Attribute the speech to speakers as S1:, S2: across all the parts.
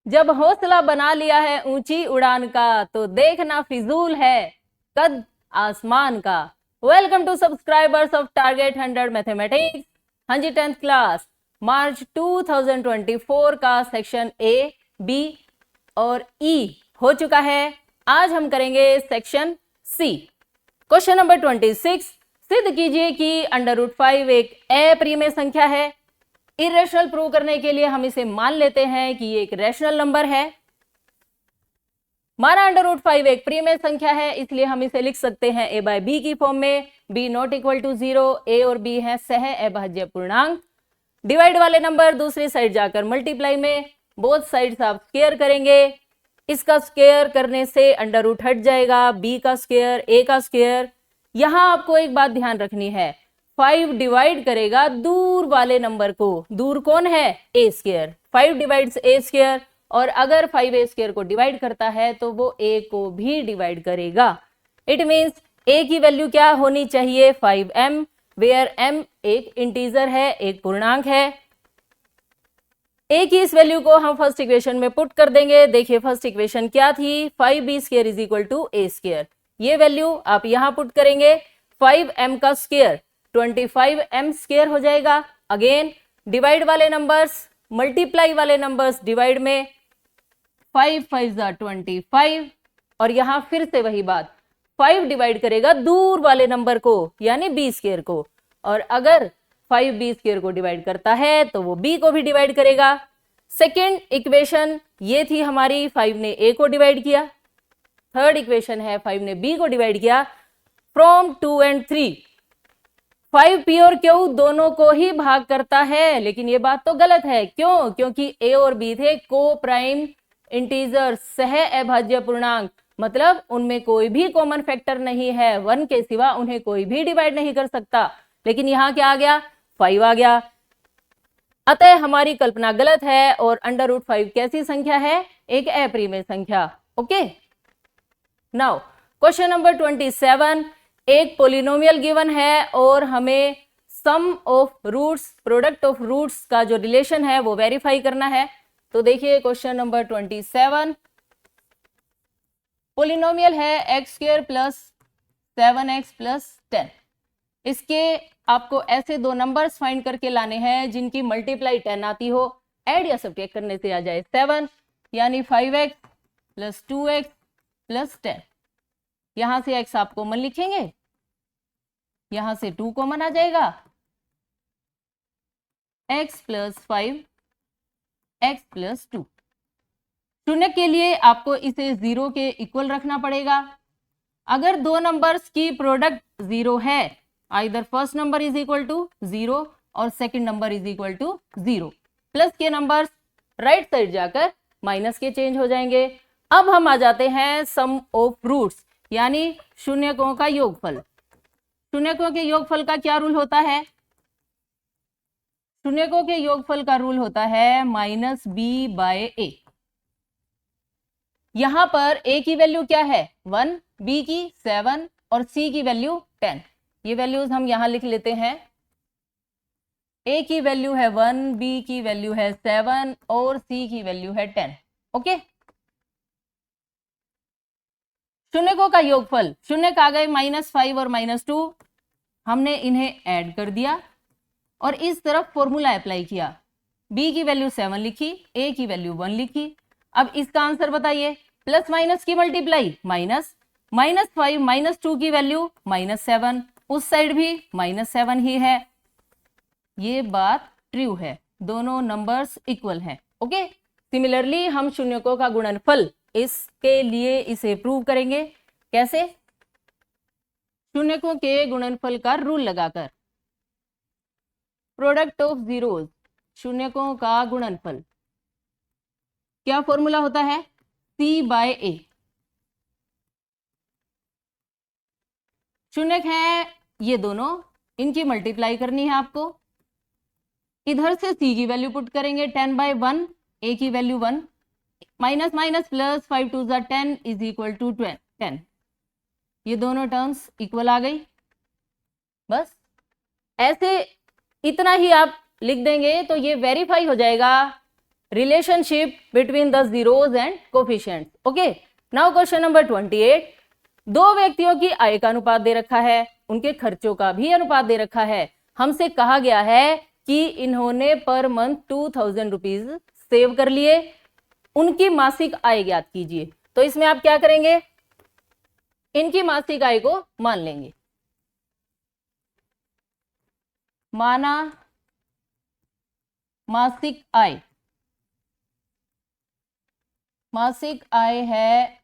S1: जब हौसला बना लिया है ऊंची उड़ान का तो देखना फिजूल है कद आसमान का। Welcome to subscribers of target 100 mathematics. हाँ जी, 10th क्लास मार्च 2024 का सेक्शन ए, बी और ई हो चुका है। आज हम करेंगे सेक्शन सी। क्वेश्चन नंबर 26, सिद्ध कीजिए कि √5 एक अप्रिमेय संख्या है। इरेशनल प्रूव करने के लिए हम इसे मान लेते हैं कि ये एक रैशनल नंबर है। हमारा √5 एक प्रीमेय संख्या है, इसलिए हम इसे लिख सकते हैं a बाय बी की फॉर्म में। b not equal to 0, a और b है सह अभाज्य पूर्णांक। डिवाइड वाले नंबर दूसरी साइड जाकर मल्टीप्लाई में, बोथ साइड्स आप स्क्वायर करेंगे। इसका स्क्वायर करने से अंडर हट जाएगा, b का स्क्वायर, a का स्क्वायर। यहां आपको एक बात ध्यान रखनी है, 5 डिवाइड करेगा दूर वाले नंबर को। दूर कौन है? a square. 5 divides a square, और अगर 5a स्क्वायर को डिवाइड करता है तो वो a को भी डिवाइड करेगा। इट मीन्स a की वैल्यू क्या होनी चाहिए? 5m, वेयर m एक इंटीजर है, एक पूर्णांक है। a की इस वैल्यू को हम फर्स्ट इक्वेशन में पुट कर देंगे। देखिए फर्स्ट इक्वेशन क्या थी? 5b square is equal to a square. ये वैल्यू आप यहां पुट करेंगे। 5m का स्क्वायर 25m स्क्वायर हो जाएगा। अगेन डिवाइड वाले नंबर्स, मल्टीप्लाई वाले नंबर्स डिवाइड में, 5 5 25, और यहां फिर से वही बात, 5 डिवाइड करेगा दूर वाले नंबर को यानी b स्क्वायर को, और अगर 5 b स्क्वायर को डिवाइड करता है तो वो b को भी डिवाइड करेगा। सेकेंड इक्वेशन ये थी हमारी, 5 ने a को डिवाइड किया। थर्ड इक्वेशन है 5 ने b को डिवाइड किया। फ्रॉम 2 and 3, 5p और q दोनों को ही भाग करता है, लेकिन ये बात तो गलत है। क्यों? क्योंकि a और b थे को प्राइम इंटीजर, सह अभाज्य पूर्णांक, मतलब उनमें कोई भी कॉमन फैक्टर नहीं है, 1 के सिवा उन्हें कोई भी डिवाइड नहीं कर सकता। लेकिन यहां क्या आ गया? 5 आ गया। अतः हमारी कल्पना गलत है और √5 कैसी संख्या है? एक अप्रिमेय संख्या। ओके, नाउ क्वेश्चन नंबर 27, एक पोलिनोमियल गिवन है और हमें sum of roots, product of roots का जो रिलेशन है वो वेरीफाई करना है। तो देखिए क्वेश्चन नंबर 27, पोलिनोमियल है x² प्लस 7x प्लस 10। इसके आपको ऐसे दो नंबर्स फाइंड करके लाने हैं जिनकी मल्टीप्लाई 10 आती हो। ऐड या सब्ट्रैक्ट करने से आ जाए 7, यानी 5x प्लस 2x प्लस 10। यहां से x आप कॉमन लिखेंगे, यहां से 2 कॉमन आ जाएगा, x प्लस 5 x प्लस 2। शून्य के लिए आपको इसे 0 के इक्वल रखना पड़ेगा। अगर दो नंबर्स की प्रोडक्ट 0 है, either first number is equal to 0 और second number is equal to 0, plus के नंबर्स राइट साइड जाकर माइनस के चेंज हो जाएंगे। अब हम आ जाते हैं सम ऑफ रूट्स, यानी शून्यकों का योगफल। शून्यकों के योगफल का क्या रूल होता है? शून्यकों के योगफल का रूल होता है -b बाय a। यहां पर a की वैल्यू क्या है? 1, b की 7 और c की वैल्यू 10। ये वैल्यूज हम यहां लिख लेते हैं। a की वैल्यू है 1, b की वैल्यू है 7 और c की वैल्यू है 10। ओके, शून्यकों का योगफल, शून्य आ गए -5 और -2, हमने इन्हें ऐड कर दिया और इस तरफ फॉर्मूला अप्लाई किया। b की वैल्यू 7 लिखी, a की वैल्यू 1 लिखी। अब इसका आंसर बताइए, प्लस माइनस की मल्टीप्लाई, माइनस, -5 -2 की वैल्यू -7, उस साइड भी -7 ही है। ये बात ट्रू है, दोनों नंबर्स इक्वल हैं। ओके, सिमिलरली हम शून्यकों का गुणनफल, इसके लिए इसे प्रूव करेंगे। कैसे? शून्यकों के गुणनफल का रूल लगाकर, प्रोडक्ट ऑफ जीरोज, शून्यकों का गुणनफल, क्या फॉर्मूला होता है? c bye a। शून्यक है ये दोनों, इनकी मल्टीप्लाई करनी है आपको। इधर से c की वैल्यू पुट करेंगे 10/1, a की value 1, minus minus plus 5 2 10 is equal to 10। ये दोनों टर्म्स इक्वल आ गई। बस ऐसे इतना ही आप लिख देंगे तो ये वेरीफाई हो जाएगा relationship between the zeros and coefficients. Okay, now question number 28. दो व्यक्तियों की आय का अनुपात दे रखा है, उनके खर्चों का भी अनुपात दे रखा है। हमसे कहा गया है कि इन्होंने पर मंथ 2000 रुपीज सेव कर लिए, उनकी मासिक आय ज्ञात कीजिए। तो इसमें आप क्या करेंगे, इनकी मासिक आय को मान लेंगे। माना मासिक आय, मासिक आय है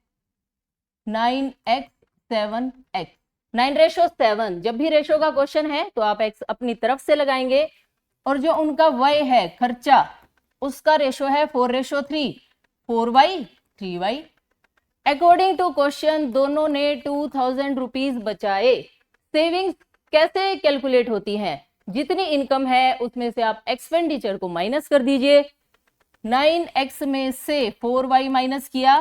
S1: 9x 7x, 9:7। जब भी रेशो का क्वेश्चन है तो आप x अपनी तरफ से लगाएंगे, और जो उनका व्यय है खर्चा, उसका रेशो है 4:3, 4y 3y। According to question दोनों ने 2000 रुपीज बचाए। सेविंग्स कैसे कैलकुलेट होती हैं, जितनी इनकम है उसमें से आप एक्सपेंडिचर को माइनस कर दीजिए। 9x में से 4y माइनस किया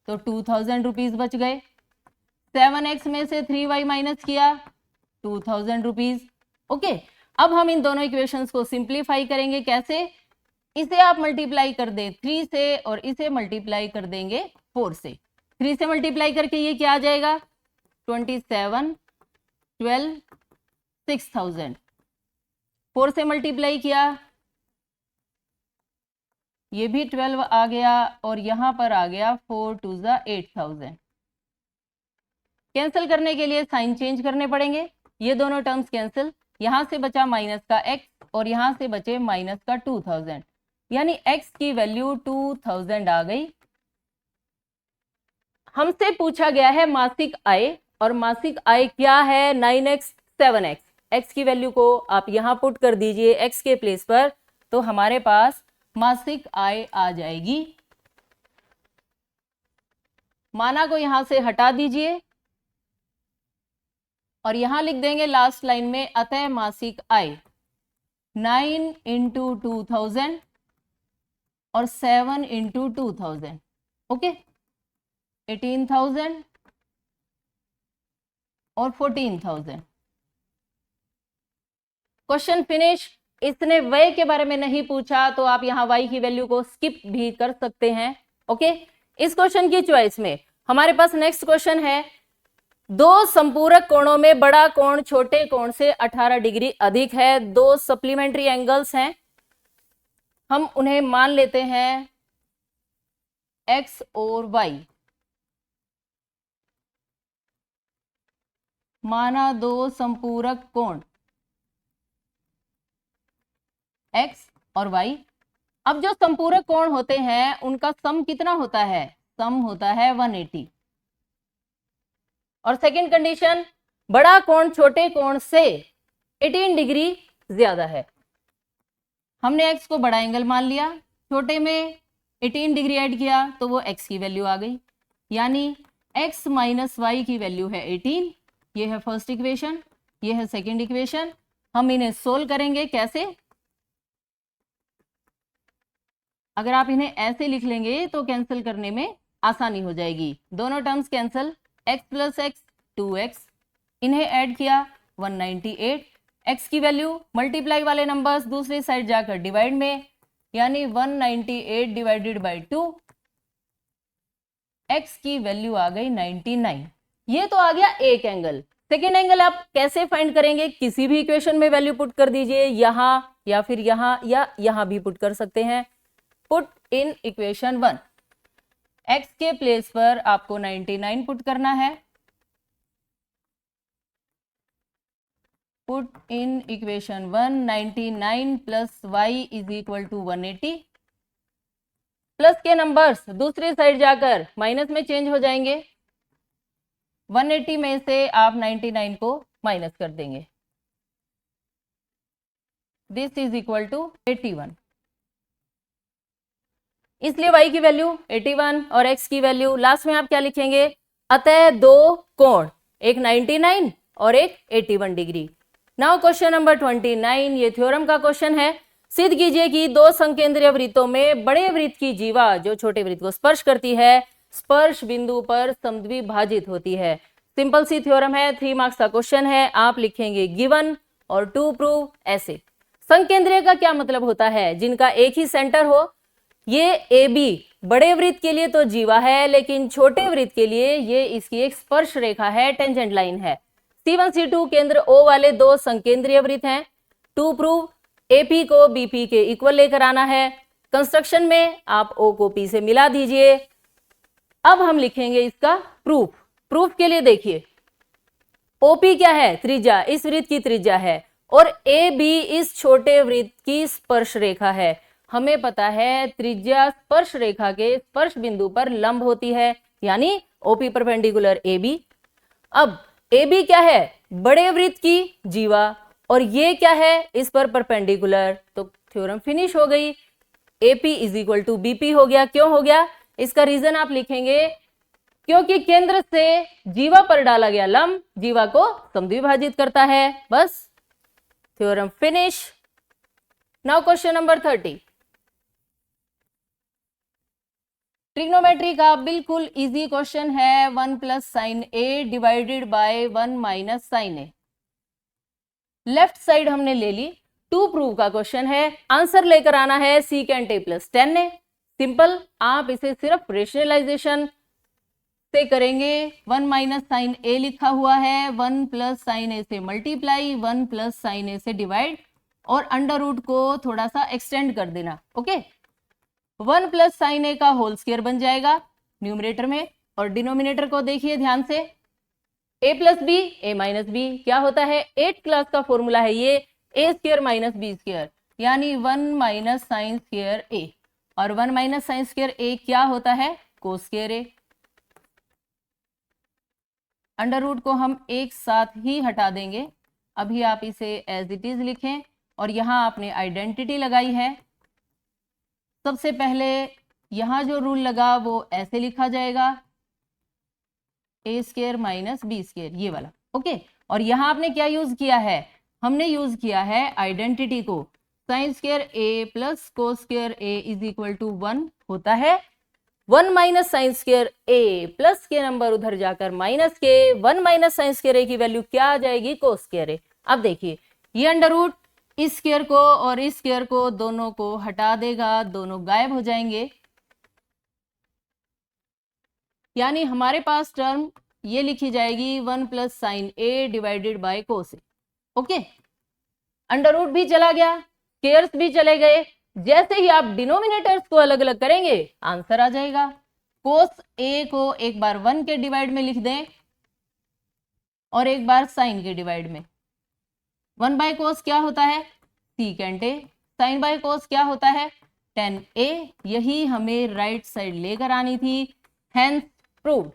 S1: तो 2000 रुपीज बच गए। 7x में से 3y माइनस किया 2000 रुपीज। ओके, अब हम इन दोनों इक्वेशंस को सिंप्लीफाई करेंगे। कैसे, इसे आप मल्टीप्लाई कर दें 3 से और इसे मल्टीप्लाई कर देंगे 4 से। 3 से मल्टीप्लाई करके ये क्या आ जाएगा, 27, 12, 6000। 4 से मल्टीप्लाई किया, ये भी 12 आ गया, और यहां पर आ गया 4 2 8000। कैंसिल करने के लिए साइन चेंज करने पड़ेंगे, ये दोनों टर्म्स कैंसिल। यहां से बचा माइनस का x और यहां से बचे माइनस का 2000, यानी x की वैल्यू 2000 आ गई। हमसे पूछा गया है मासिक आय, और मासिक आय क्या है, 9x 7x। x की वैल्यू को आप यहां पुट कर दीजिए x के प्लेस पर, तो हमारे पास मासिक आय आ जाएगी। माना को यहां से हटा दीजिए और यहां लिख देंगे लास्ट लाइन में, अतः मासिक आय 9 × 2000 और 7 × 2000, ओके, 18,000 और 14,000। Question finish. इसने व्यय के बारे में नहीं पूछा तो आप यहां y की वैल्यू को स्किप भी कर सकते हैं। ओके, इस क्वेश्चन की चॉइस में हमारे पास नेक्स्ट क्वेश्चन है, दो संपूरक कोणों में बड़ा कोण छोटे कोण से 18 डिग्री अधिक है। दो सप्लीमेंट्री एंगल्स हैं, हम उन्हें मान लेते हैं x और y। माना दो संपूरक कोण x और y। अब जो संपूरक कोण होते हैं उनका सम कितना होता है, सम होता है 180। और सेकंड कंडीशन, बड़ा कोण छोटे कोण से 18 डिग्री ज्यादा है। हमने x को बड़ा एंगल मान लिया, छोटे में 18 डिग्री ऐड किया तो वो x की वैल्यू आ गई, यानी x माइनस y की वैल्यू है 18। ये है फर्स्ट इक्वेशन, ये है सेकंड इक्वेशन। हम इन्हें सोल्व करेंगे। कैसे, अगर आप इन्हें ऐसे लिख लेंगे तो कैंसिल करने में आसानी हो जाएगी। दोनों terms cancel, x plus x 2x, इन्हें ऐड किया 198। x की वैल्यू मल्टीप्लाई वाले नंबर्स दूसरी साइड जाकर डिवाइड में, यानी 198 डिवाइडेड बाई 2, x की वैल्यू आ गई 99। ये तो आ गया एक एंगल। सेकेंड एंगल आप कैसे फाइंड करेंगे, किसी भी इक्वेशन में वैल्यू पुट कर दीजिए, यहां या फिर यहां या यहां भी पुट कर सकते हैं। पुट इन इक्वेशन 1, x के प्लेस पर आपको 99 पुट करना है। Put in equation 1, 99 plus y is equal to 180। Plus के नंबर्स दूसरी साइड जाकर माइनस में चेंज हो जाएंगे। 180 में से आप 99 को माइनस कर देंगे। This is equal to 81। इसलिए y की वैल्यू 81 और x की वैल्यू, लास्ट में आप क्या लिखेंगे, अतः दो कोण, एक 99 और एक 81 डिग्री। नाउ क्वेश्चन नंबर 29, ये थ्योरम का क्वेश्चन है। सिद्ध कीजिए कि दो संकेंद्रीय वृत्तों में बड़े वृत्त की जीवा जो छोटे वृत्त को स्पर्श करती है, स्पर्श बिंदु पर समद्विभाजित होती है। सिंपल सी थ्योरम है, 3 मार्क्स का क्वेश्चन है। आप लिखेंगे गिवन और टू प्रूव ऐसे। संकेंद्रीय का क्या मतलब होता है, जिनका एक ही सेंटर हो, ये ए बी बड़े वृत्त के लिए तो जीवा है, लेकिन छोटे वृत्त के लिए ये इसकी एक स्पर्श रेखा है, टेंजेंट लाइन है। C1 C2 केंद्र O वाले दो संकेंद्रीय वृत्त हैं। टू प्रूव AP को BP के इक्वल लेकर आना है। कंस्ट्रक्शन में आप O को P से मिला दीजिए। अब हम लिखेंगे इसका प्रूफ। प्रूफ के लिए देखिए, OP क्या है? त्रिज्या, इस वृत्त की त्रिज्या है, और AB इस छोटे वृत्त की स्पर्श रेखा है। हमें पता है त्रिज्या स्पर्श रेखा के स्पर्श बिंदु पर लंब होती है, यानी OP परपेंडिकुलर AB। अब AB क्या है? बड़े वृत्त की जीवा, और ये क्या है? इस पर परपेंडिकुलर। तो थ्योरम फिनिश हो गई। AP is equal to BP हो गया। क्यों हो गया? इसका रीजन आप लिखेंगे, क्योंकि केंद्र से जीवा पर डाला गया लंब जीवा को समद्विभाजित करता है। बस, theorem finish. Now question number 30। Trigonometry का बिल्कुल इजी क्वेश्चन है। 1 plus sine A divided by 1 minus sine A. Left side हमने ले ली। टू प्रूव का क्वेश्चन है। आंसर लेकर आना है secant A plus tan A. Simple, आप इसे सिर्फ रेशनलाइजेशन से करेंगे। 1 माइनस साइन ए लिखा हुआ है, 1 प्लस साइन ए से मल्टीप्लाई, 1 प्लस साइन ए से डिवाइड, और अंडर रूट को थोड़ा सा एक्सटेंड कर देना। ओके, 1 प्लस साइन ए का होल स्क्वायर बन जाएगा न्यूमरेटर में, और डिनोमिनेटर को देखिए ध्यान से, ए plus B A minus B. क्या होता है? 8th क्लास का फॉर्मूला है ये, ए स्क्वायर माइनस बी स्क्वायर, यानी 1 माइनस साइन स्क्वायर ए, और 1 माइनस साइन स्क्वायर ए क्या होता है? कोस स्क्वायर ए। अंडर रूट को हम एक साथ ही हटा देंगे। अभी आप इसे एज इट इज लिखें, और यहां आपने आइडेंटिटी लगाई है। सबसे पहले यहां जो रूल लगा वो ऐसे लिखा जाएगा, ए स्क्वायर माइनस बी स्क्वायर, ये वाला। ओके, और यहां आपने क्या यूज किया है? हमने यूज किया है आइडेंटिटी को। Sine square A plus cos square A is equal to 1 होता है। 1 minus sine square A, plus के नंबर उधर जाकर माइनस के, 1 माइनस साइन स्क्वायर ए की वैल्यू क्या आ जाएगी? कोस स्क्वायर ए। अब देखिए, ये अंडर रूट इस स्क्वायर को और इस स्क्वायर को दोनों को हटा देगा, दोनों गायब हो जाएंगे, यानी हमारे पास टर्म ये लिखी जाएगी 1 plus sine A divided by cos A. Okay, under root भी चला गया, स्क्वायर्स भी चले गए। जैसे ही आप डिनोमिनेटर्स को अलग अलग करेंगे आंसर आ जाएगा। कोस ए को एक बार 1 के डिवाइड में लिख दें और एक बार साइन के डिवाइड में। 1 बाय कोस क्या होता है? Secant A. Sine by cos क्या होता है? Tan A. यही हमें राइट साइड लेकर आनी थी, हेंस प्रूव्ड।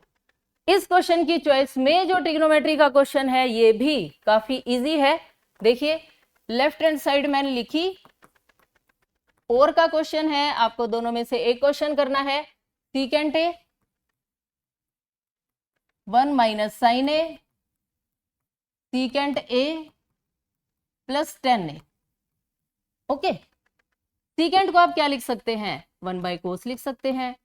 S1: इस क्वेश्चन की चॉइस में जो ट्रिग्नोमेट्री का क्वेश्चन है ये भी काफी इजी है। देखिए, लेफ्ट हैंड साइड मैंने लिखी, और का क्वेश्चन है, आपको दोनों में से एक क्वेश्चन करना है। Secant A 1 minus sine A secant A plus 10 A. Okay, secant को आप क्या लिख सकते हैं? 1 बाय कोस लिख सकते हैं।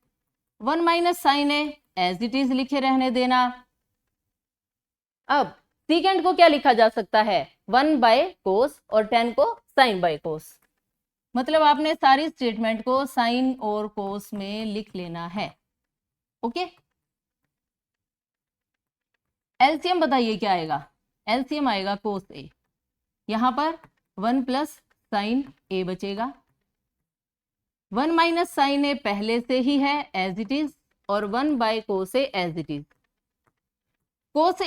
S1: 1 minus sine A as it is लिखे रहने देना। अब सीकेंट को क्या लिखा जा सकता है? 1 बाय कोस और 10 को साइन बाय कोस। मतलब आपने सारी स्टेटमेंट को साइन और कोस में लिख लेना है। ओके, एलसीएम बताइए क्या आएगा? एलसीएम आएगा कोस ए। यहां पर 1 प्लस साइन ए बचेगा, 1 माइनस साइन ए पहले से ही है एज इट इज, और 1 by cos A as it is. Cos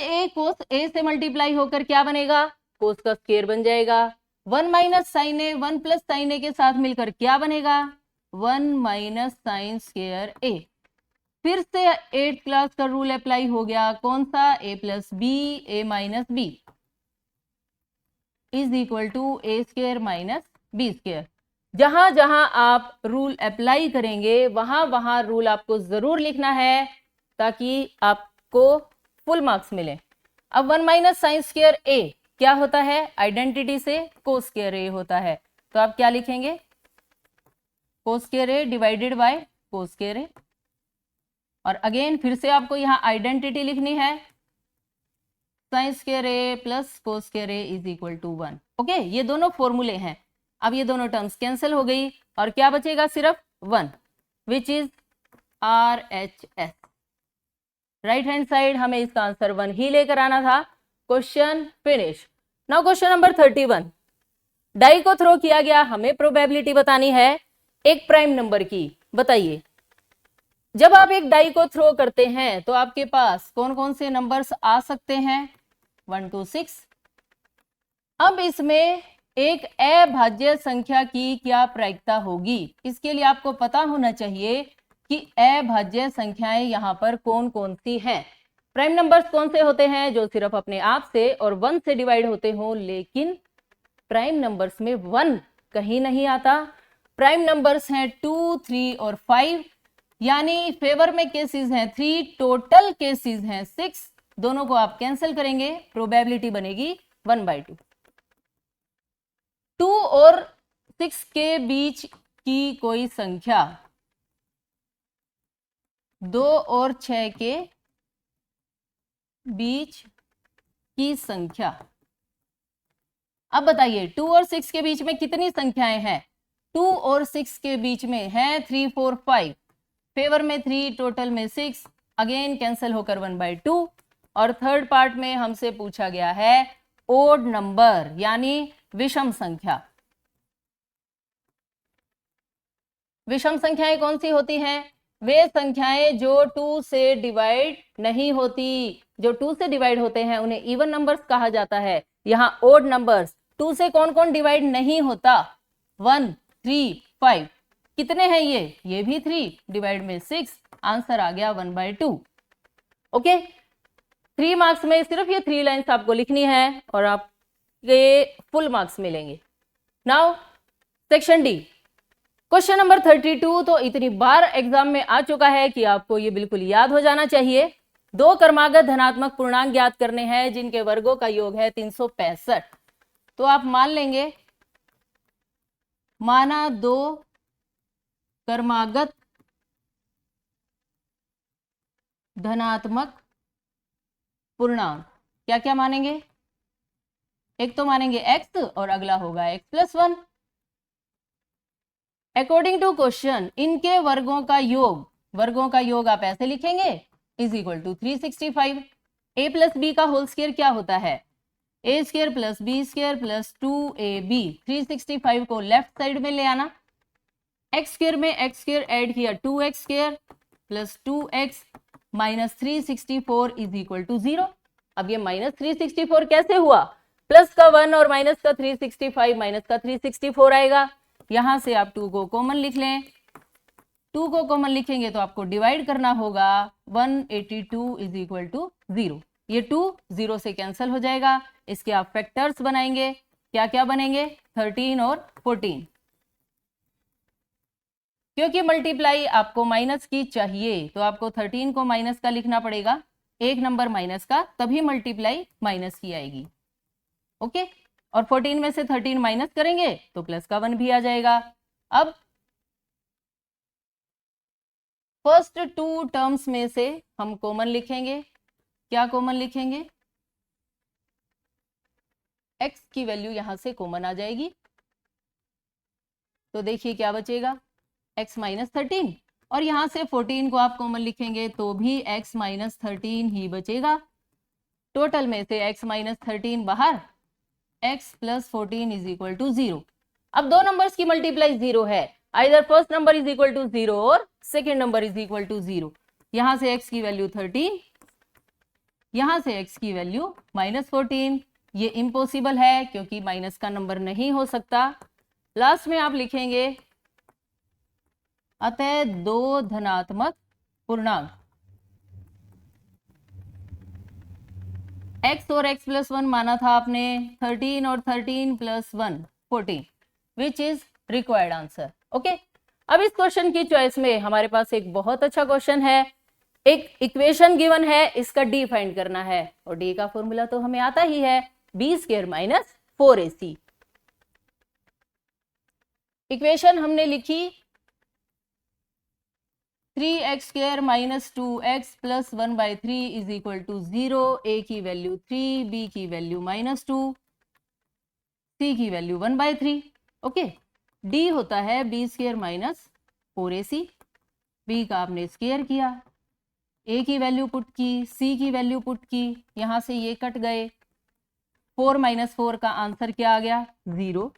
S1: A से मल्टीप्लाई होकर क्या बनेगा? कोस का स्क्वायर बन जाएगा। 1 माइनस साइन ए 1 प्लस साइन ए के साथ मिलकर क्या बनेगा? 1 माइनस साइन स्क्वायर ए। फिर से 8th क्लास का रूल अप्लाई हो गया। कौन सा? A plus B A minus B is equal to A square minus B square. जहां जहां आप रूल अप्लाई करेंगे वहां वहां रूल आपको जरूर लिखना है ताकि आपको फुल मार्क्स मिले। अब 1 माइनस साइन स्क्वायर ए क्या होता है? आइडेंटिटी से कोस स्क्वायर ए होता है, तो आप क्या लिखेंगे? Cos square A divided by cos square A. और अगेन फिर से आपको यहाँ आइडेंटिटी लिखनी है, sine square A plus cos square A is equal to 1। Okay, ये दोनों फॉर्मूले हैं। अब ये दोनों टर्म्स कैंसिल हो गई और क्या बचेगा? सिर्फ 1। Which is RHS। Right hand side हमें इसका आंसर 1 ही लेकर आना था। Question finish. Now question number 31, die को थ्रो किया गया, हमें प्रोबेबिलिटी बतानी है एक प्राइम नंबर की। बताइए, जब आप एक डाई को थ्रो करते हैं तो आपके पास कौन कौन से नंबर्स आ सकते हैं? 1 2 6। अब इसमें एक अभाज्य संख्या की क्या प्रायिकता होगी? इसके लिए आपको पता होना चाहिए कि अभाज्य संख्याएं यहां पर कौन कौन सी हैं। प्राइम नंबर्स कौन से होते हैं? जो सिर्फ अपने आप से और 1 से डिवाइड होते हो, लेकिन प्राइम नंबर्स में 1 कहीं नहीं आता। प्राइम नंबर्स हैं 2, 3 और 5, यानी फेवर में केसेस हैं 3, टोटल केसेस हैं 6। दोनों को आप कैंसिल करेंगे, प्रोबेबिलिटी बनेगी 1/2। 2 और 6 के बीच की कोई संख्या 2 और 6 के बीच की संख्या। अब बताइए 2 और 6 के बीच में कितनी संख्याएं हैं? 2 और 6 के बीच में है 3, 4, 5, फेवर में 3, टोटल में 6, अगेन कैंसिल होकर 1/2। और थर्ड पार्ट में हमसे पूछा गया है ओड नंबर, यानी विषम संख्या। विषम संख्याएं कौन सी होती हैं? वे संख्याएं जो 2 से डिवाइड नहीं होती। जो 2 से डिवाइड होते हैं उन्हें इवन नंबर्स कहा जाता है। यहां ओड नंबर्स 2 से कौन कौन डिवाइड नहीं होता? 1, 3, 5। कितने हैं ये भी 3, डिवाइड में 6, आंसर आ गया 1/2। ओके, 3 मार्क्स में सिर्फ ये 3 लाइन्स आपको लिखनी है और आपके फुल मार्क्स मिलेंगे। Now section D, question number 32 तो इतनी बार एग्जाम में आ चुका है कि आपको ये बिल्कुल याद हो जाना चाहिए। 2 क्रमागत धनात्मक पूर्णांक ज्ञात करने हैं जिनके वर्गों का योग है 365। तो आप मान लेंगे, माना 2 क्रमागत धनात्मक पूर्णांक, क्या क्या मानेंगे? एक तो मानेंगे x और अगला होगा x+1। अकॉर्डिंग टू क्वेश्चन इनके वर्गों का योग आप ऐसे लिखेंगे is equal to 365। a plus b का होल स्क्वायर क्या होता है? a square plus b square plus 2ab। 365 को लेफ्ट साइड में ले आना, x स्क्वायर में x स्क्वायर ऐड किया 2x square plus 2x minus 364 is equal to 0। अब ये माइनस 364 कैसे हुआ? प्लस का 1 और माइनस का 365, माइनस का 364 आएगा। यहां से आप 2 को कॉमन लिख लें। 2 को कॉमन लिखेंगे तो आपको डिवाइड करना होगा, 182 इज इक्वल टू 0। ये 2 0 से कैंसिल हो जाएगा। इसके आप फैक्टर्स बनाएंगे, क्या क्या बनेंगे? 13 और 14। क्योंकि मल्टीप्लाई आपको माइनस की चाहिए तो आपको 13 को माइनस का लिखना पड़ेगा, एक नंबर माइनस का, तभी मल्टीप्लाई माइनस की आएगी। ओके, और 14 में से 13 माइनस करेंगे तो प्लस का 1 भी आ जाएगा। अब फर्स्ट 2 टर्म्स में से हम कॉमन लिखेंगे। क्या कॉमन लिखेंगे? x की वैल्यू यहां से कॉमन आ जाएगी, तो देखिए क्या बचेगा, x माइनस 13, और यहां से 14 को आप कॉमन लिखेंगे तो भी x माइनस 13 ही बचेगा। टोटल में से x माइनस 13 बाहर, x plus 14 is equal to 0। अब दो नंबर्स की मल्टीप्लाई 0 है, either first number is equal to 0 और second number is equal to 0। यहां से x की वैल्यू 13, यहां से x की वैल्यू माइनस 14। ये इम्पॉसिबल है क्योंकि माइनस का नंबर नहीं हो सकता। लास्ट में आप लिखेंगे अतः 2 धनात्मक पूर्णांक x और x प्लस 1 माना था आपने, 13 और 13 plus 1 14, which is required answer. Okay, अब इस क्वेश्चन की चॉइस में हमारे पास एक बहुत अच्छा क्वेश्चन है। एक इक्वेशन गिवन है, इसका डी फाइंड करना है, और डी का फॉर्मूला तो हमें आता ही है, B square minus 4ac। Equation हमने लिखी 3x square minus 2x plus 1/3 is equal to 0। a की वैल्यू 3, b की वैल्यू माइनस 2, c की वैल्यू 1/3। ओके, d होता है b square minus 4ac। B का आपने स्क्वायर किया, ए की वैल्यू पुट की, सी की वैल्यू पुट की, यहां से ये कट गए, 4 माइनस 4 का आंसर क्या आ गया? 0।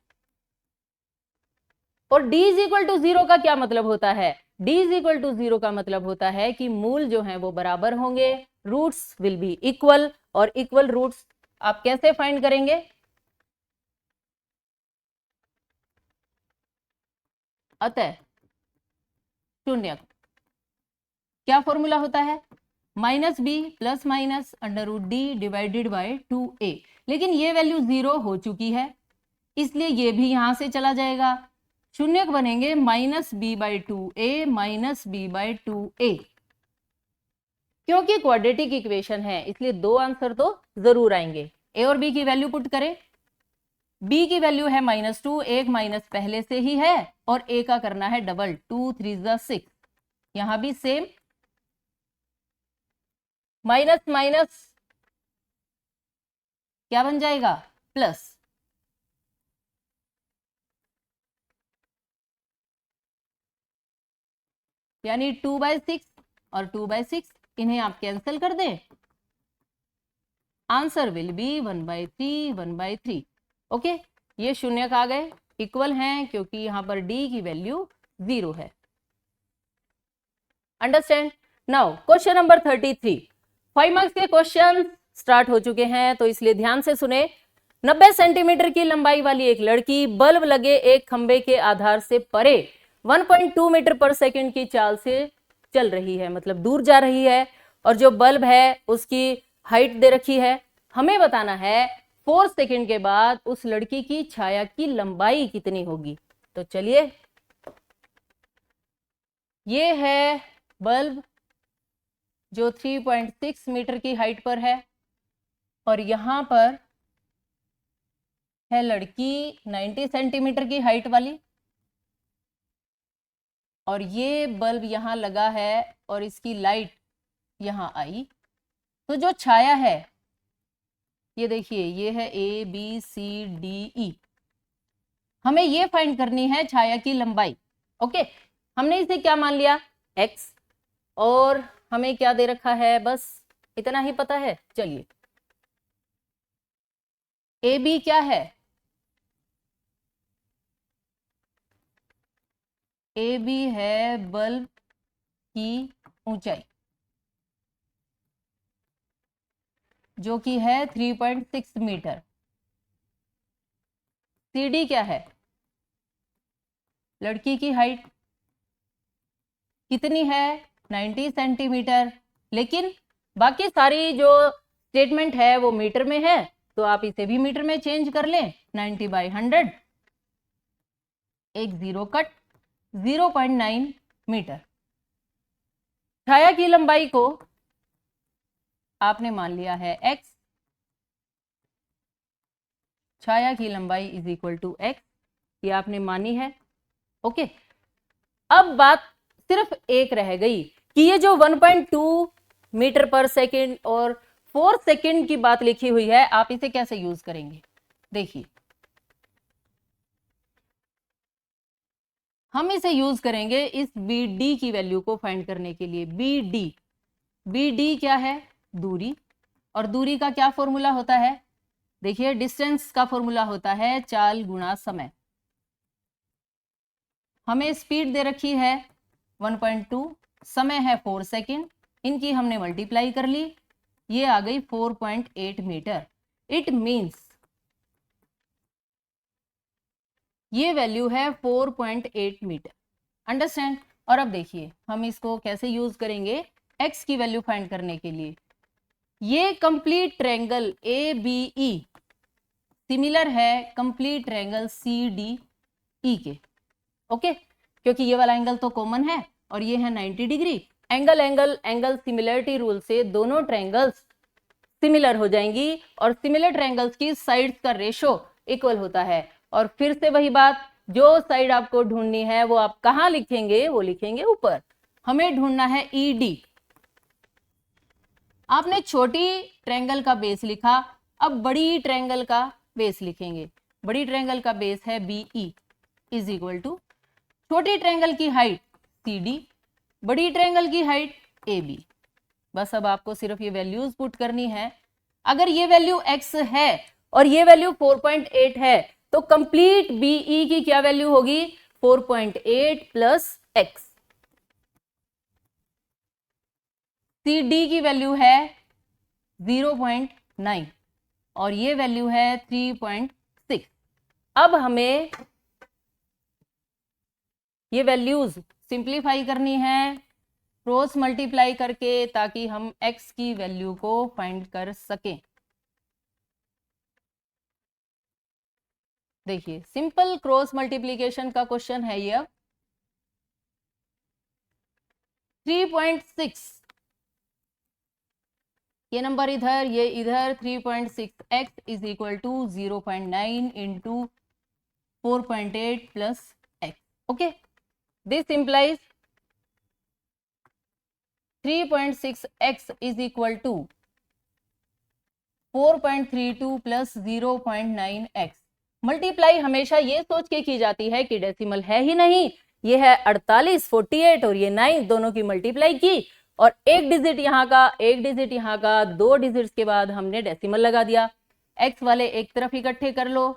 S1: और d इज इक्वल टू 0 का क्या मतलब होता है? d इज इक्वल टू 0 का मतलब होता है कि मूल जो है वो बराबर होंगे, रूट्स विल बी इक्वल, और इक्वल रूट्स आप कैसे फाइंड करेंगे? अतः शून्य क्या फॉर्मूला होता है? Minus B plus minus under root D divided by 2a। लेकिन ये वैल्यू 0 हो चुकी है, इसलिए ये भी यहां से चला जाएगा, शून्य बनेंगे minus B by 2a minus B by 2a। क्योंकि क्वाड्रेटिक इक्वेशन है इसलिए दो आंसर तो जरूर आएंगे। ए और बी की वैल्यू पुट करें, b की वैल्यू है -2, एक माइनस पहले से ही है, और a का करना है डबल, 2 3 6। यहां भी सेम, माइनस माइनस क्या बन जाएगा? प्लस। यानी 2/6 और 2/6 इन्हें आप कैंसिल कर दें, आंसर विल बी 1/3 1/3। ओके, ये शून्य आ गए, इक्वल हैं क्योंकि यहां पर d की वैल्यू 0 है। Understand? Now question number 33, 5 marks के क्वेश्चन स्टार्ट हो चुके हैं, तो इसलिए ध्यान से सुने। 90 सेंटीमीटर की लंबाई वाली एक लड़की बल्ब लगे एक खंबे के आधार से परे 1.2 मीटर पर सेकंड की चाल से चल रही है, मतलब दूर जा रही है, और जो बल्ब है उसकी हाइट दे रखी है। हमें बताना है 4 सेकंड के बाद उस लड़की की छाया की लंबाई कितनी होगी। तो चलिए, ये है बल्ब जो 3.6 मीटर की हाइट पर है, और यहां पर है लड़की 90 सेंटीमीटर की हाइट वाली, और ये बल्ब यहां लगा है और इसकी लाइट यहां आई। तो जो छाया है, ये देखिए, ये है ABCDE। हमें ये फाइंड करनी है छाया की लंबाई। ओके, हमने इसे क्या मान लिया? x, और हमें क्या दे रखा है? बस इतना ही पता है। चलिए, AB क्या है? AB है बल्ब की ऊंचाई, जो कि है 3.6 मीटर। CD क्या है? लड़की की हाइट कितनी है? 90 सेंटीमीटर। लेकिन बाकी सारी जो स्टेटमेंट है वो मीटर में है, तो आप इसे भी मीटर में चेंज कर लें। 90/100, एक जीरो कट, 0.9 मीटर। छाया की लंबाई को आपने मान लिया है x, छाया की लंबाई इज इक्वल टू x, ये आपने मानी है। ओके, अब बात सिर्फ एक रह गई कि ये जो 1.2 मीटर पर सेकंड और 4 सेकंड की बात लिखी हुई है, आप इसे कैसे यूज करेंगे? देखिए, हम इसे यूज करेंगे इस BD की वैल्यू को फाइंड करने के लिए। BD क्या है? दूरी, और दूरी का क्या फॉर्मूला होता है? देखिए, डिस्टेंस का फॉर्मूला होता है चाल गुणा समय। हमें स्पीड दे रखी है 1.2, समय है 4 सेकेंड, इनकी हमने मल्टीप्लाई कर ली, ये आ गई 4.8 मीटर। इट मींस ये वैल्यू है 4.8 मीटर। अंडरस्टैंड? और अब देखिए, हम इसको कैसे यूज करेंगे x की वैल्यू फाइंड करने के लिए। ये कंप्लीट ट्रायंगल ABE सिमिलर है कंप्लीट ट्रायंगल CDE के। ओके, क्योंकि ये वाला एंगल तो कॉमन है और ये है 90 डिग्री। एंगल सिमिलरिटी रूल से दोनों ट्रायंगल्स सिमिलर हो जाएंगी, और सिमिलर ट्रायंगल्स की साइड्स का रेशो इक्वल होता है। और फिर से वही बात, जो साइड आपको ढूंढनी है वो आप कहां लिखेंगे? वो लिखेंगे ऊपर। हमें ढूंढना है ED। आपने छोटी ट्रायंगल का बेस लिखा, अब बड़ी ट्रायंगल का बेस लिखेंगे। बड़ी ट्रायंगल का बेस है BE इज इक्वल टू छोटी ट्रायंगल की हाइट CD बड़ी ट्रायंगल की हाइट AB। बस अब आपको सिर्फ ये वैल्यूज पुट करनी है। अगर ये वैल्यू x है और ये वैल्यू 4.8 है तो कंप्लीट BE की क्या वैल्यू होगी? 4.8 प्लस x। CD की वैल्यू है 0.9 और ये वैल्यू है 3.6। अब हमें ये वैल्यूज सिंप्लीफाई करनी है क्रॉस मल्टीप्लाई करके, ताकि हम x की वैल्यू को फाइंड कर सकें। देखिए सिंपल क्रॉस मल्टीप्लीकेशन का क्वेश्चन है ये। 3.6 ये नंबर इधर, ये इधर, 3.6x is equal to 0.9 into 4.8 plus x। Okay, this implies 3.6x is equal to 4.32 plus 0.9x। Multiply हमेशा ये सोच के की जाती है कि डेसिमल है ही नहीं, ये है 48, 48 और ये 9, दोनों की मल्टीप्लाई की और एक डिजिट यहाँ का, एक डिजिट यहाँ का, दो डिजिट्स के बाद हमने डेसिमल लगा दिया। एक्स वाले एक तरफ इकट्ठे कर लो,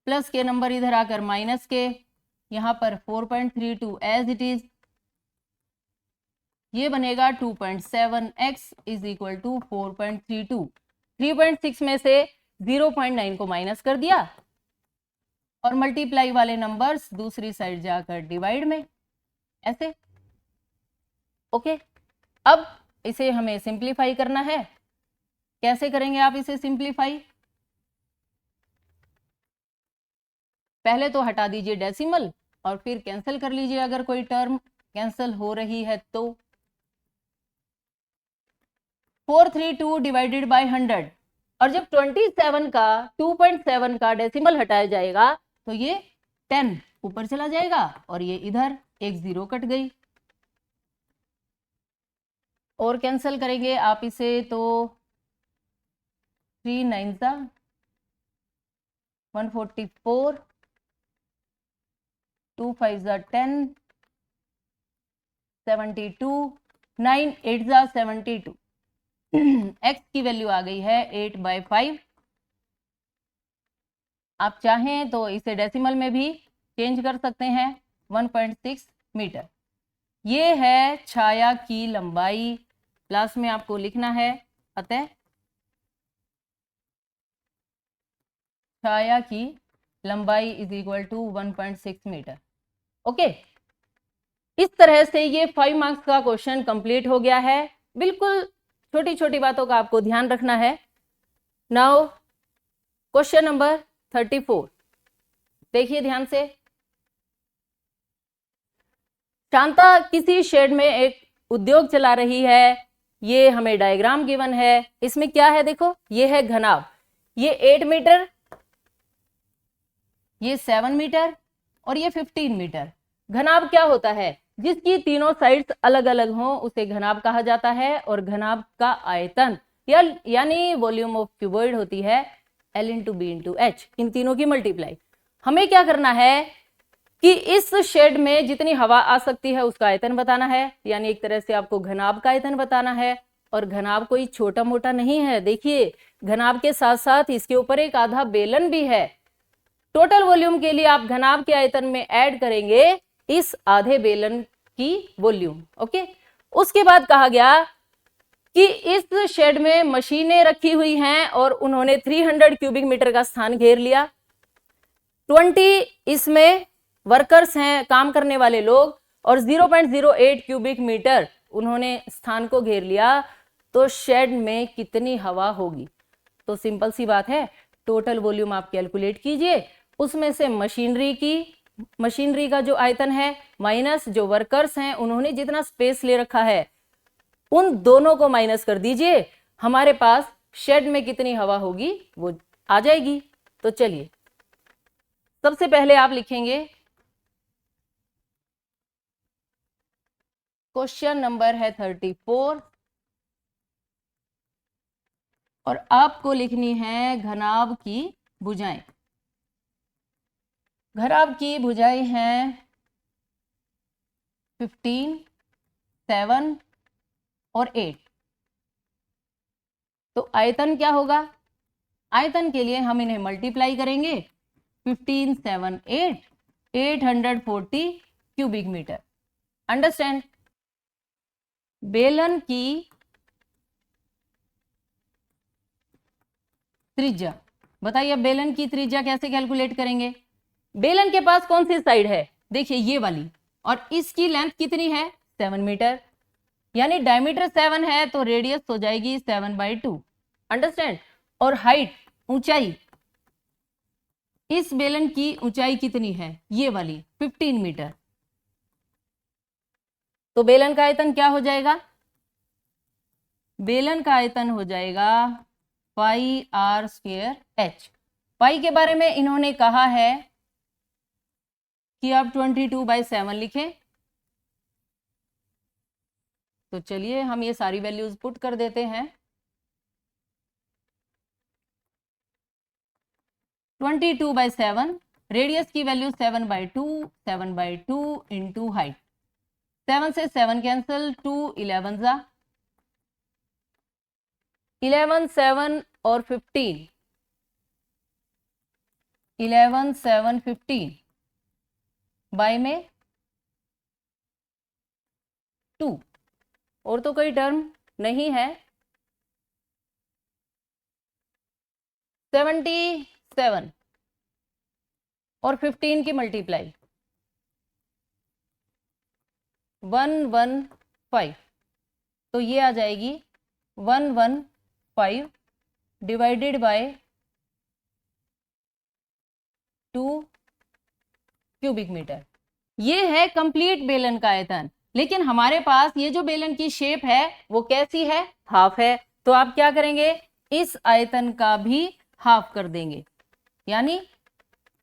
S1: प्लस के नंबर इधर आकर माइनस के, यहाँ पर 4.32 एज इट इज, ये बनेगा 2.7x इज इक्वल टू 4.32। 3.6 में से 0.9 को माइनस कर दिया और मल्टीप्लाई वाले नंबर्स दूसरी साइड जाकर डिवाइड में, ऐसे। ओके, अब इसे हमें सिंप्लीफाई करना है। कैसे करेंगे आप इसे सिंप्लीफाई? पहले तो हटा दीजिए डेसिमल और फिर कैंसिल कर लीजिए अगर कोई टर्म कैंसिल हो रही है तो। 432 डिवाइडेड बाय 100, और जब 27 का 2.7 का डेसिमल हटाया जाएगा तो ये 10 ऊपर चला जाएगा और ये इधर एक 0 कट गई। और कैंसिल करेंगे आप इसे तो 3 9 144, 2 5 10, 72, 9 8 72। x की वैल्यू आ गई है 8/5। आप चाहें तो इसे डेसिमल में भी चेंज कर सकते हैं, 1.6 मीटर। ये है छाया की लंबाई, क्लास में आपको लिखना है। अतः छाया की लंबाई is equal to 1.6 metre. Okay, इस तरह से ये 5 मार्क्स का क्वेश्चन कंप्लीट हो गया है। बिल्कुल छोटी छोटी बातों का आपको ध्यान रखना है। नाउ क्वेश्चन नंबर 34 देखिए ध्यान से। शांता किसी शेड में एक उद्योग चला रही है। ये हमें डायग्राम गिवन है। इसमें क्या है देखो, ये है घनाभ, ये 8 मीटर, ये 7 मीटर और ये 15 मीटर। घनाभ क्या होता है? जिसकी तीनों साइड्स अलग अलग हों उसे घनाभ कहा जाता है। और घनाभ का आयतन यानी वॉल्यूम ऑफ क्यूबॉइड होती है L into B into H, इन तीनों की मल्टीप्लाई। हमें क्या करना है कि इस शेड में जितनी हवा आ सकती है उसका आयतन बताना है, यानी एक तरह से आपको घनाभ का आयतन बताना है। और घनाभ कोई छोटा मोटा नहीं है। देखिए घनाभ के साथ साथ इसके ऊपर एक आधा बेलन भी है। टोटल वॉल्यूम के लिए आप घनाभ के आयतन में ऐड करेंगे इस आधे बेलन की वॉल्यूम। ओके, उसके बाद कहा गया कि इस शेड में मशीनें रखी हुई हैं और उन्होंने 300 क्यूबिक मीटर का स्थान घेर लिया। 20 इसमें वर्कर्स हैं, काम करने वाले लोग, और 0.08 क्यूबिक मीटर उन्होंने स्थान को घेर लिया। तो शेड में कितनी हवा होगी? तो सिंपल सी बात है, टोटल वॉल्यूम आप कैलकुलेट कीजिए, उसमें से मशीनरी का जो आयतन है माइनस जो वर्कर्स हैं उन्होंने जितना स्पेस ले रखा है उन दोनों को माइनस कर दीजिए। हमारे पास शेड में कितनी हवा होगी वो आ जाएगी। तो चलिए सबसे पहले आप लिखेंगे क्वेश्चन नंबर है 34 और आपको लिखनी है घनाभ की भुजाएं। घनाभ की भुजाएं हैं 15, 7 और 8। तो आयतन क्या होगा? आयतन के लिए हम इन्हें मल्टीप्लाई करेंगे। 15, 7, 8, 840 क्यूबिक मीटर। अंडरस्टैंड? बेलन की त्रिज्या बताइए। अब बेलन की त्रिज्या कैसे कैलकुलेट करेंगे? बेलन के पास कौन सी साइड है? देखिए ये वाली, और इसकी लेंथ कितनी है? 7 मीटर, यानी डायमीटर 7 है तो रेडियस हो जाएगी 7/2। अंडरस्टैंड? और हाइट, ऊंचाई, इस बेलन की ऊंचाई कितनी है? ये वाली 15 मीटर। तो बेलन का आयतन क्या हो जाएगा? बेलन का आयतन हो जाएगा πr²h। पाई के बारे में इन्होंने कहा है कि आप 22/7 लिखें। तो चलिए हम ये सारी वैल्यूज पुट कर देते हैं। 22/7, रेडियस की वैल्यू 7/2 इंटू हाइट। 7 से 7 कैंसिल, 2 11 जा, 11 7 और 15, 11 7 15 बाय में 2, और तो कोई टर्म नहीं है। 77 और 15 की मल्टीप्लाई 115, तो ये आ जाएगी 115 डिवाइडेड बाय 2 क्यूबिक मीटर। ये है कंप्लीट बेलन का आयतन। लेकिन हमारे पास ये जो बेलन की शेप है वो कैसी है? हाफ है। तो आप क्या करेंगे? इस आयतन का भी हाफ कर देंगे, यानी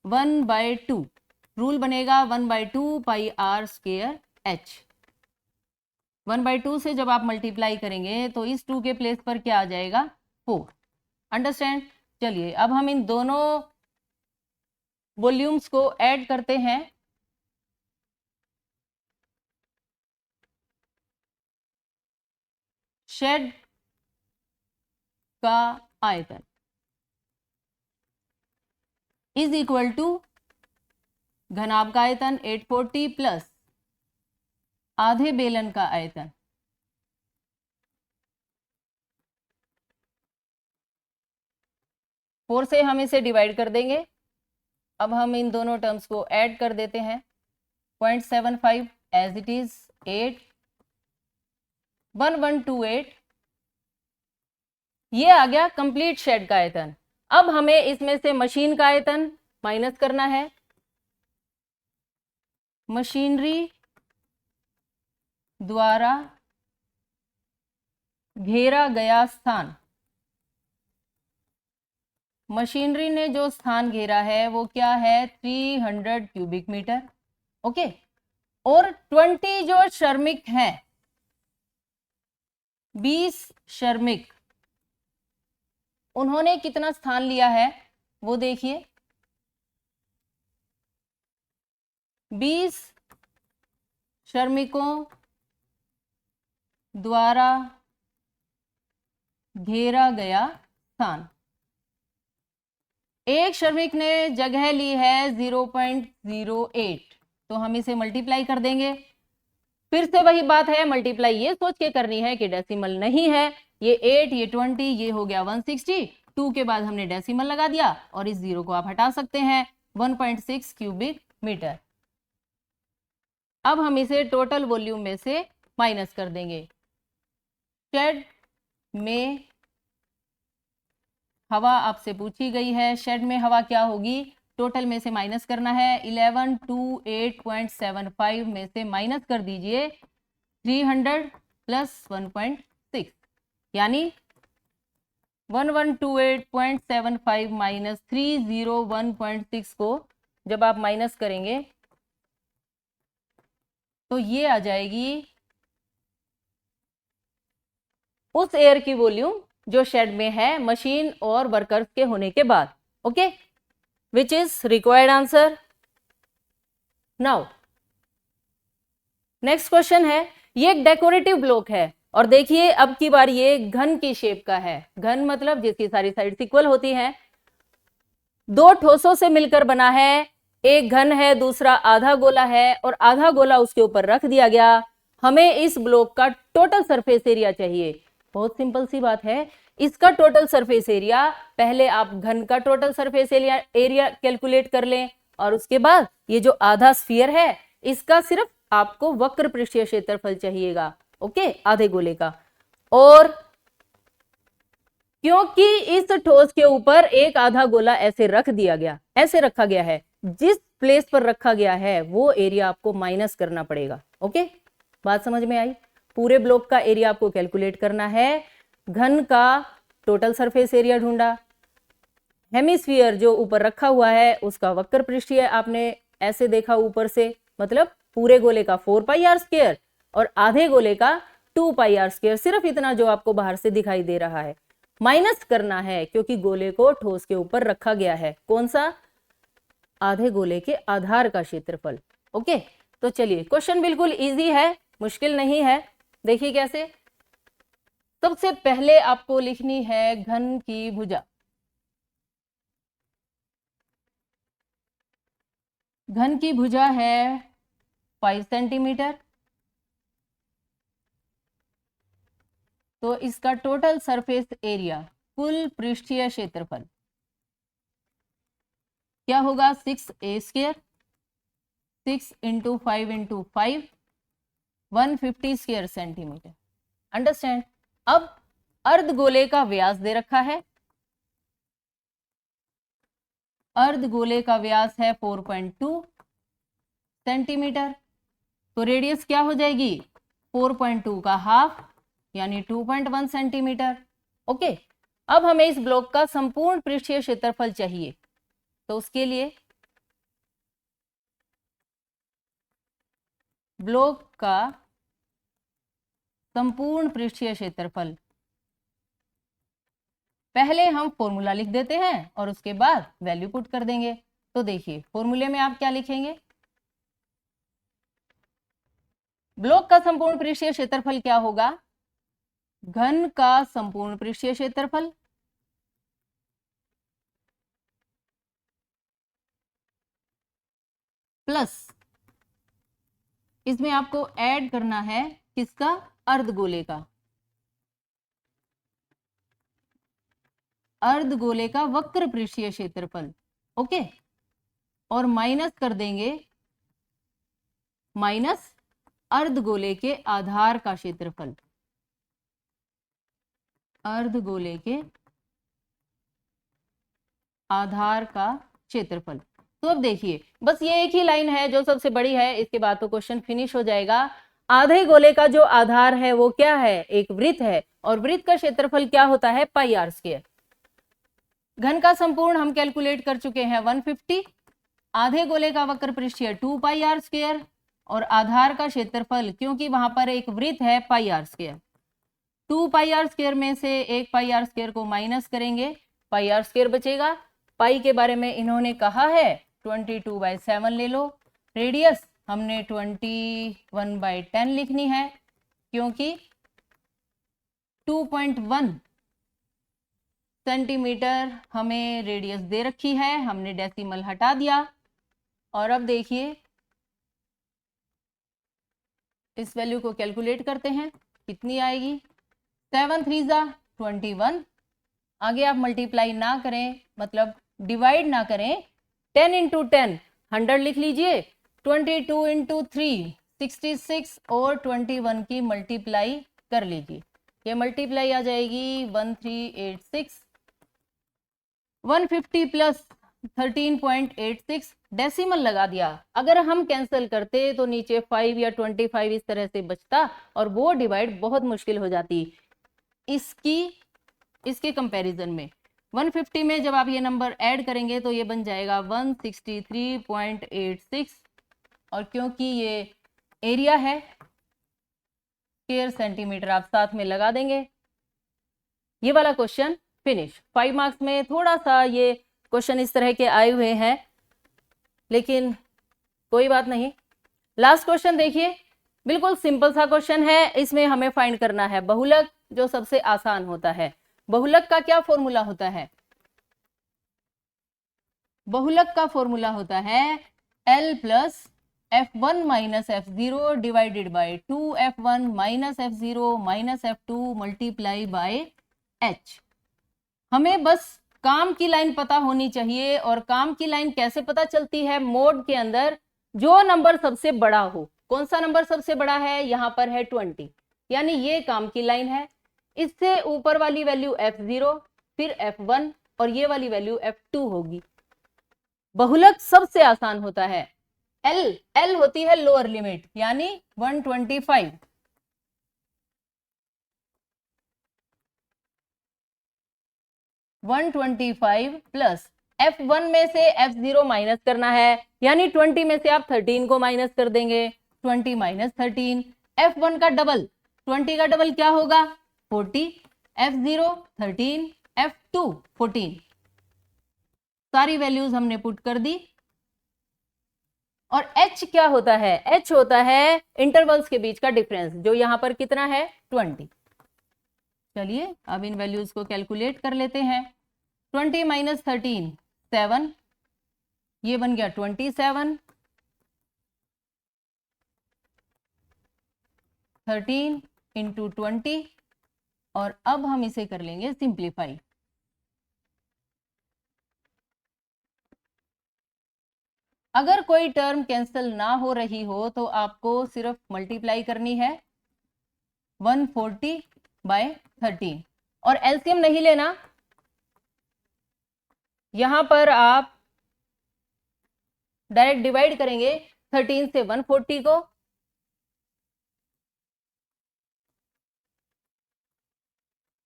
S1: 1/2। रूल बनेगा 1/2 πr²h। 1/2 से जब आप मल्टीप्लाई करेंगे तो इस 2 के प्लेस पर क्या आ जाएगा? 4। अंडरस्टैंड? चलिए अब हम इन दोनों वॉल्यूम्स को ऐड करते हैं। शेड का आयतन इज इक्वल टू घनाभ का आयतन 840 प्लस आधे बेलन का आयतन। फोर से हम इसे डिवाइड कर देंगे। अब हम इन दोनों टर्म्स को ऐड कर देते हैं। 0.75 एज इट इज 8, 1128, ये आ गया कंप्लीट शेड का आयतन। अब हमें इसमें से मशीन का आयतन माइनस करना है। मशीनरी द्वारा घेरा गया स्थान, मशीनरी ने जो स्थान घेरा है वो क्या है? 300 क्यूबिक मीटर। ओके। और 20 जो श्रमिक हैं, 20 श्रमिक, उन्होंने कितना स्थान लिया है वो देखिए। 20 श्रमिकों द्वारा घेरा गया स्थान। एक श्रमिक ने जगह ली है 0.08, तो हम इसे मल्टीप्लाई कर देंगे। फिर से वही बात है, मल्टीप्लाई ये सोच के करनी है कि डेसिमल नहीं है। ये 8, ये 20, ये हो गया 160। 2 के बाद हमने डेसिमल लगा दिया और इस 0 को आप हटा सकते हैं। 1.6 क्यूबिक मीटर। अब हम इसे टोटल वॉल्यूम में से माइनस कर देंगे। शेड में हवा आपसे पूछी गई है। शेड में हवा क्या होगी? टोटल में से माइनस करना है। 1128.75 में से माइनस कर दीजिए 300 प्लस 1.6, यानी 1128.75 माइनस 301.6 को जब आप माइनस करेंगे तो ये आ जाएगी उस एयर की वॉल्यूम जो शेड में है मशीन और वर्कर्स के होने के बाद। Okay, which is required answer. Now next question है, ये एक डेकोरेटिव ब्लॉक है और देखिए अब की बार ये घन की शेप का है। घन मतलब जिसकी सारी साइड्स इक्वल होती हैं। दो ठोसों से मिलकर बना है, एक घन है दूसरा आधा गोला है और आधा गोला उसके ऊपर रख दिया गया। हमें इस ब्लॉक का टोटल सरफेस एरिया चाहिए। बहुत सिंपल सी बात है, इसका टोटल सरफेस एरिया, पहले आप घन का टोटल सरफेस एरिया कैलकुलेट कर लें और उसके बाद ये जो आधा स्फीयर है इसका सिर्फ आपको वक्र पृष्ठीय क्षेत्रफल चाहिएगा। ओके, आधे गोले का। और क्योंकि इस ठोस के ऊपर एक आधा गोला ऐसे रख दिया गया, ऐसे रखा गया है, जिस प्लेस पर रखा गया है वो एरिया आपको माइनस करना पड़ेगा। ओके, बात समझ में आई? पूरे ब्लॉक का एरिया आपको कैलकुलेट करना है। घन का टोटल सरफेस एरिया ढूंढा, हेमिस्फीयर जो ऊपर रखा हुआ है उसका वक्र पृष्ठीय आपने ऐसे देखा ऊपर से, मतलब पूरे गोले का 4 पाई आर स्क्वायर और आधे गोले का 2 पाई आर स्क्वायर, सिर्फ इतना जो आपको बाहर से दिखाई दे रहा है। माइनस करना है क्योंकि गोले को ठोस के ऊपर रखा गया है। कौन सा? आधे गोले के आधार का क्षेत्रफल। ओके, तो चलिए, क्वेश्चन बिल्कुल इजी है, मुश्किल नहीं है। देखिए कैसे। सबसे पहले आपको लिखनी है घन की भुजा। घन की भुजा है 5 सेंटीमीटर, तो इसका टोटल सरफेस एरिया, कुल पृष्ठीय क्षेत्रफल क्या होगा? 6a square, 6 into 5 into 5, 150 square centimetre. Understand? अब अर्ध गोले का व्यास दे रखा है, अर्ध गोले का व्यास है 4.2 सेंटीमीटर, तो रेडियस क्या हो जाएगी? 4.2 का हाफ यानी 2.1 सेंटीमीटर। ओके, अब हमें इस ब्लॉक का संपूर्ण पृष्ठीय क्षेत्रफल चाहिए, तो उसके लिए ब्लॉक का संपूर्ण पृष्ठीय क्षेत्रफल, पहले हम फॉर्मूला लिख देते हैं और उसके बाद वैल्यू पुट कर देंगे। तो देखिए फॉर्मूले में आप क्या लिखेंगे? ब्लॉक का संपूर्ण पृष्ठीय क्षेत्रफल क्या होगा? घन का संपूर्ण पृष्ठीय क्षेत्रफल प्लस इसमें आपको ऐड करना है किसका? अर्ध गोले का, अर्ध गोले का वक्र पृष्ठीय क्षेत्रफल। ओके, और माइनस कर देंगे माइनस अर्ध गोले के आधार का क्षेत्रफल, अर्ध गोले के आधार का क्षेत्रफल। तो अब देखिए बस ये एक ही लाइन है जो सबसे बड़ी है, इसके बाद तो क्वेश्चन फिनिश हो जाएगा। आधे गोले का जो आधार है वो क्या है? एक वृत्त है, और वृत्त का क्षेत्रफल क्या होता है? Pi r square. घन का संपूर्ण हम कैलकुलेट कर चुके हैं 150, आधे गोले का वक्र पृष्ठीय 2 पाई आर स्क्वायर और आधार का क्षेत्रफल, क्योंकि वहां पर एक वृत्त है, pi r square. 2 pi r square में से 1 पाई आर स्क्वायर को माइनस करेंगे, पाई आर स्क्वायर बचेगा। पाई के बारे में इन्होंने कहा है 22/7 ले लो। रेडियस हमने 21/10 लिखनी है क्योंकि 2.1 सेंटीमीटर हमें रेडियस दे रखी है, हमने डेसिमल हटा दिया। और अब देखिए इस वैल्यू को कैलकुलेट करते हैं, कितनी आएगी? 7 3 जा 21। आगे आप मल्टीप्लाई ना करें, मतलब डिवाइड ना करें, 10 इंटू 10 100 लिख लीजिए, 22 इंटू 3 66 और 21 की मल्टीप्लाई कर लीजिए, ये मल्टीप्लाई आ जाएगी 1386। 150 प्लस 13.86 डेसिमल लगा दिया। अगर हम कैंसिल करते तो नीचे 5 या 25 इस तरह से बचता और वो डिवाइड बहुत मुश्किल हो जाती इसके कंपैरिजन में। 150 में जब आप ये नंबर ऐड करेंगे तो ये बन जाएगा 163.86, और क्योंकि ये एरिया है स्क्वायर सेंटीमीटर आप साथ में लगा देंगे। ये वाला क्वेश्चन फिनिश। 5 मार्क्स में थोड़ा सा ये क्वेश्चन इस तरह के आए हुए हैं, लेकिन कोई बात नहीं। लास्ट क्वेश्चन देखिए, बिल्कुल सिंपल सा क्वेश्चन है। इसमें हमें फाइंड करना है बहुलक, जो सबसे आसान होता है। बहुलक का क्या फॉर्मूला होता है? बहुलक का फॉर्मूला होता है L plus F1 minus F0 divided by 2F1 minus F0 minus F2 multiply by H। हमें बस काम की लाइन पता होनी चाहिए। और काम की लाइन कैसे पता चलती है? मोड के अंदर जो नंबर सबसे बड़ा हो। कौन सा नंबर सबसे बड़ा है? यहां पर है 20, यानी ये काम की लाइन है। इससे ऊपर वाली वैल्यू F0, फिर F1 और ये वाली वैल्यू F2 होगी। बहुलक सबसे आसान होता है। L होती है लोअर लिमिट, यानी 125। 125 प्लस F1 में से F0 माइनस करना है, यानी 20 में से आप 13 को माइनस कर देंगे। 20 माइनस 13, F1 का डबल, 20 का डबल क्या होगा? 40, F0 13, F2 14। सारी वैल्यूज हमने पुट कर दी। और H क्या होता है? H होता है इंटरवल्स के बीच का डिफरेंस, जो यहां पर कितना है? 20। चलिए अब इन वैल्यूज को कैलकुलेट कर लेते हैं। 20 माइनस 13 7, ये बन गया 27। 13 इंटू 20, और अब हम इसे कर लेंगे सिंप्लीफाई। अगर कोई टर्म कैंसिल ना हो रही हो तो आपको सिर्फ मल्टीप्लाई करनी है 140 बाय 13, और एलसीएम नहीं लेना। यहां पर आप डायरेक्ट डिवाइड करेंगे 13 से 140 को।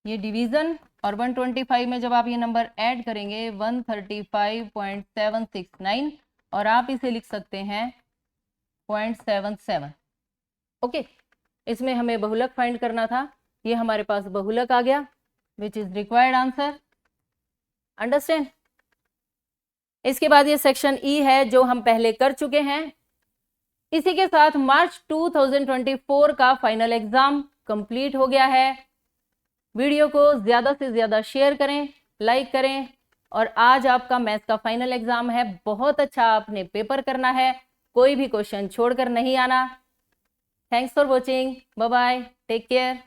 S1: ये डिवीजन, और 125 में जब आप ये नंबर ऐड करेंगे 135.769, और आप इसे लिख सकते हैं 0.77। ओके, इसमें हमें बहुलक फाइंड करना था। ये हमारे पास बहुलक आ गया, which is required answer. Understand? इसके बाद ये सेक्शन ई है, जो हम पहले कर चुके हैं। इसी के साथ मार्च 2024 का फाइनल एग्जाम कंप्लीट हो गया है। वीडियो को ज्यादा से ज्यादा शेयर करें, लाइक करें। और आज आपका मैथ्स का फाइनल एग्जाम है। बहुत अच्छा आपने पेपर करना है, कोई भी क्वेश्चन छोड़कर नहीं आना। Thanks for watching, bye bye, take care.